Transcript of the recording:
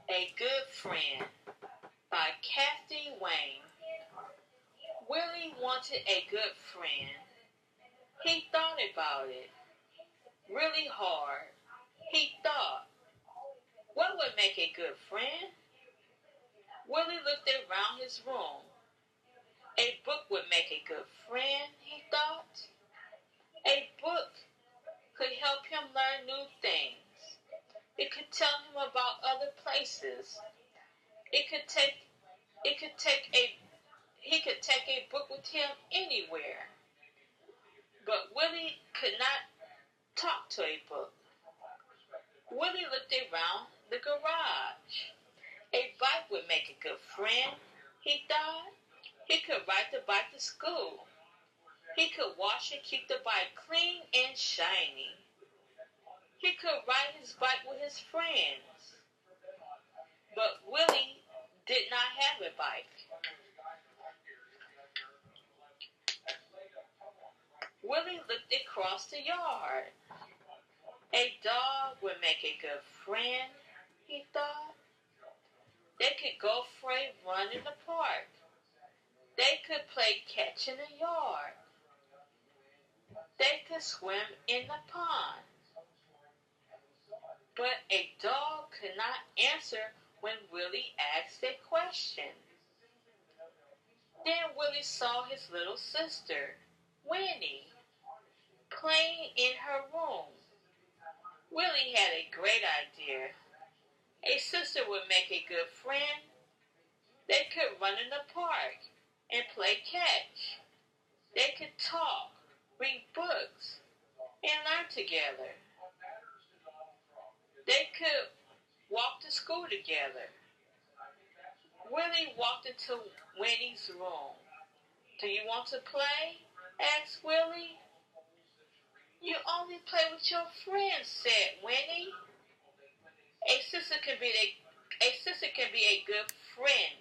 A Good Friend by Kathy Wayne. Willie wanted a good friend. He thought about it really hard. He thought, what would make a good friend? Willie looked around his room. A book would make a good friend, he thought. A book could help him learn new things. It could tell him about other places. It could take it could take a he could take a book with him anywhere. But Willie could not talk to a book. Willie looked around the garage. A bike would make a good friend, he thought. He could ride the bike to school. He could wash and keep the bike clean and shiny. He could ride his bike with his friends. But Willie did not have a bike. Willie looked across the yard. A dog would make a good friend, he thought. They could go for a run in the park. They could play catch in the yard. They could swim in the pond. But a dog could not answer when Willie asked a question. Then Willie saw his little sister, Winnie, playing in her room. Willie had a great idea. A sister would make a good friend. They could run in the park and play catch. They could talk, read books, and learn together. They could walk to school together. Willie walked into Winnie's room. Do you want to play? Asked Willie. You only play with your friends, said Winnie. A sister can be a good friend,